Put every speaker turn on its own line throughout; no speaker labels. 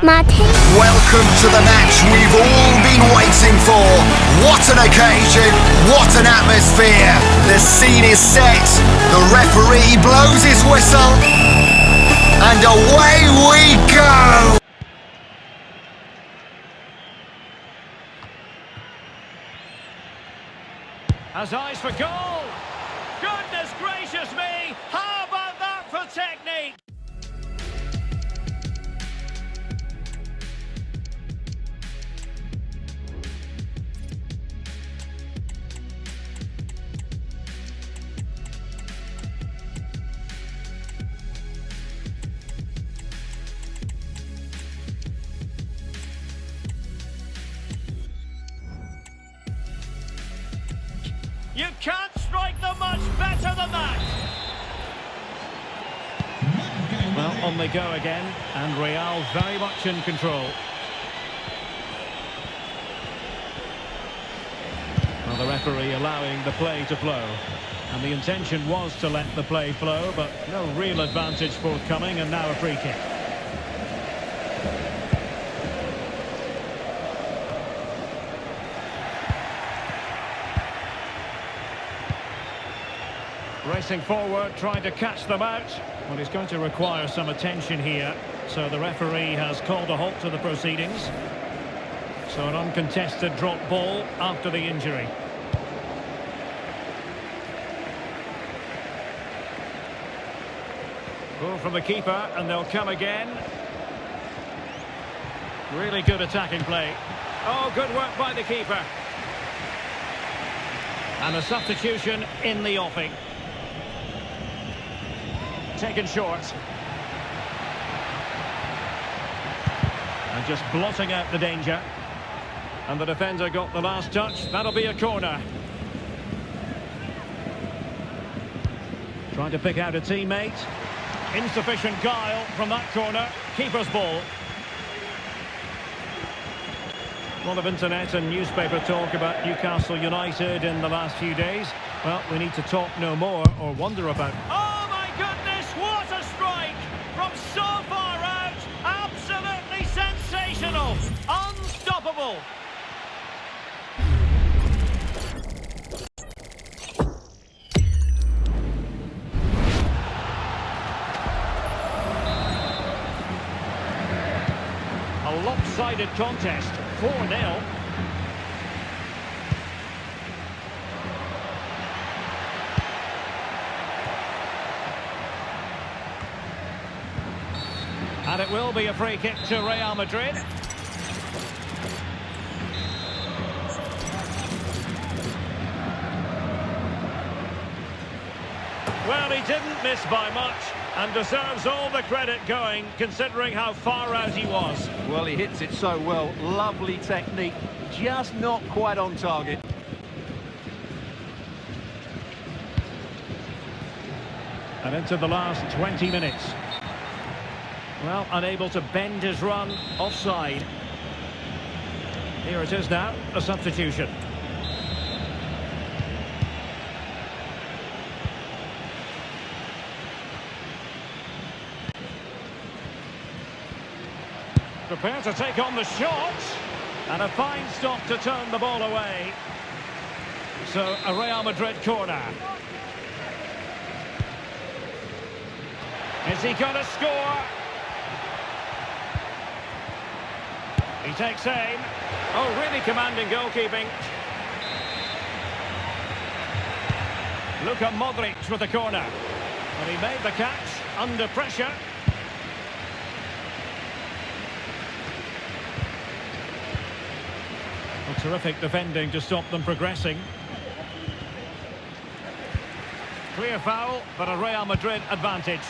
Mateo.
Welcome to the match we've all been waiting for. What an occasion, what an atmosphere. The scene is set, the referee blows his whistle, and away we go.
Has eyes for goal. Goodness gracious me! How about that for technique? You can't strike them much better than that. Well, on they go again, and Real very much in control. Well, the referee allowing the play to flow. And the intention was to let the play flow, but no real advantage forthcoming, and now a free kick. Racing forward, trying to catch them out. Well, he's going to require some attention here. So the referee has called a halt to the proceedings. So an uncontested drop ball after the injury. Goal from the keeper, and they'll come again. Really good attacking play. Oh, good work by the keeper. And a substitution in the offing. Taken short. And just blotting out the danger. And the defender got the last touch. That'll be a corner. Trying to pick out a teammate. Insufficient guile from that corner. Keeper's ball. A lot of internet and newspaper talk about Newcastle United in the last few days. Well, we need to talk no more or wonder about. Oh my goodness, what a strike! From so far out, absolutely sensational, unstoppable. A lopsided contest, 4-0. And it will be a free kick to Real Madrid. Well, he didn't miss by much and deserves all the credit going, considering how far out he was.
Well, he hits it so well. Lovely technique, just not quite on target.
And into the last 20 minutes. Well, unable to bend his run, offside. Here it is now, a substitution. Prepare to take on the shot. And a fine stop to turn the ball away. So, a Real Madrid corner. Is he going to score? He takes aim. Oh, really commanding goalkeeping. Luka Modric with the corner. And he made the catch under pressure. Well, terrific defending to stop them progressing. Clear foul, but a Real Madrid advantage.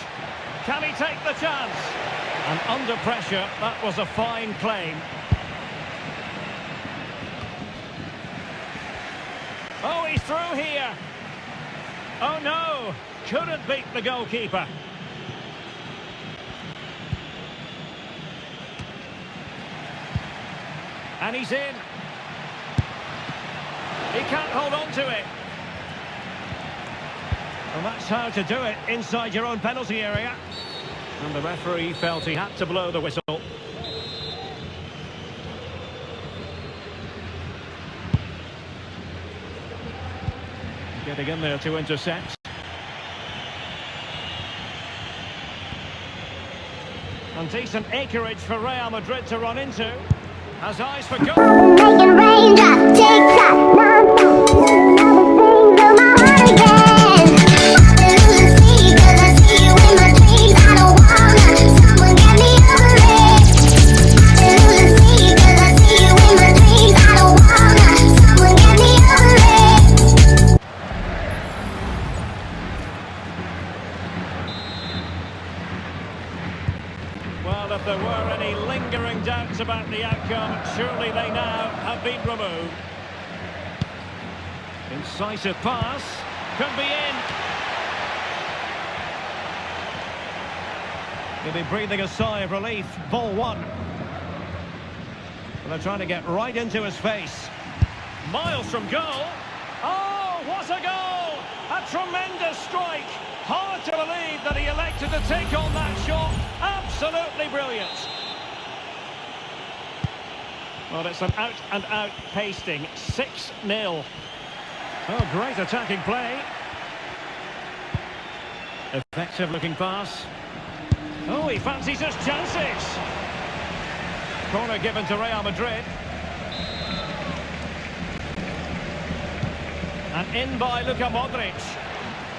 Can he take the chance? And under pressure, that was a fine claim. Oh, he's through here. Oh no, couldn't beat the goalkeeper. And he's in. He can't hold on to it. And that's how to do it inside your own penalty area. And the referee felt he had to blow the whistle. Getting in there to intercept. And decent acreage for Real Madrid to run into. Has eyes for goal.
Making raindrops, tick-tock, non-stop. Another thing to my heart again. Losing sleep 'cause I see you in my dreams. I don't wanna, someone get me over it. Losing sleep 'cause I see you in my dreams. I don't wanna, someone get me over it.
Well, if there were any lingering doubts about the outcome, surely they now have been removed. Incisive pass. Could be in. He'll be breathing a sigh of relief. Ball one. They're trying to get right into his face. Miles from goal. Oh, what a goal! A tremendous strike. Hard to believe that he elected to take on that shot. Absolutely brilliant. Well, it's an out-and-out pasting. 6-0. Oh, great attacking play. Effective-looking pass. Oh, he fancies his chances. Corner given to Real Madrid. And in by Luka Modric.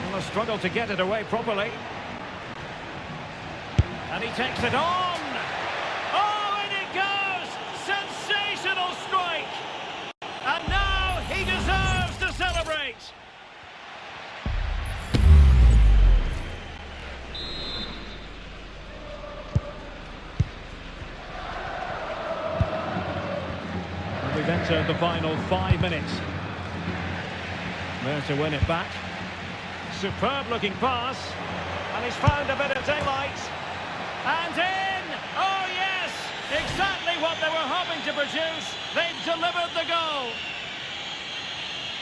Well, a struggle to get it away properly. And he takes it on. Oh, in it goes! Sensational strike! And now he deserves to celebrate. And we've entered the final 5 minutes. There to win it back. Superb looking pass. And he's found a bit of daylight. And in! Oh yes! Exactly what they were hoping to produce. They've delivered the goal.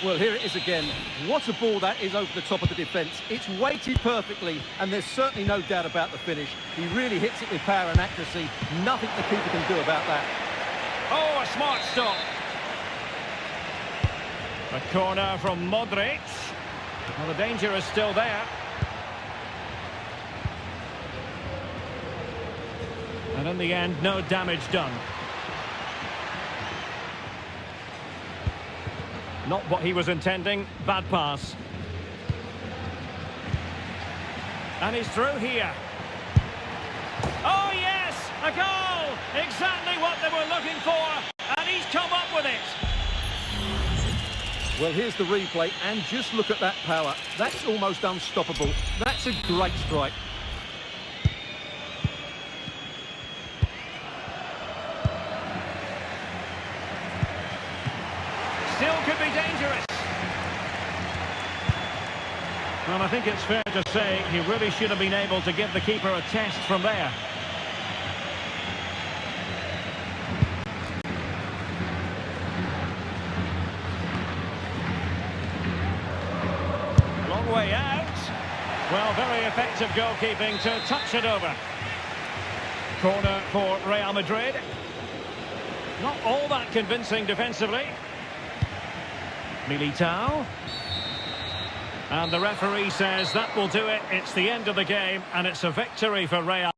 Well, here it is again. What a ball that is over the top of the defence. It's weighted perfectly, and there's certainly no doubt about the finish. He really hits it with power and accuracy. Nothing the keeper can do about that.
Oh, a smart stop. A corner from Modric. Well, the danger is still there. And in the end, no damage done. Not what he was intending. Bad pass. And he's through here. Oh, yes! A goal! Exactly what they were looking for. And he's come up with it.
Well, here's the replay, and just look at that power. That's almost unstoppable. That's a great strike.
Still could be dangerous. Well, I think it's fair to say he really should have been able to give the keeper a test from there. Long way out. Well, very effective goalkeeping to touch it over. Corner for Real Madrid. Not all that convincing defensively. Militao. And the referee says that will do it. It's the end of the game, and it's a victory for Real.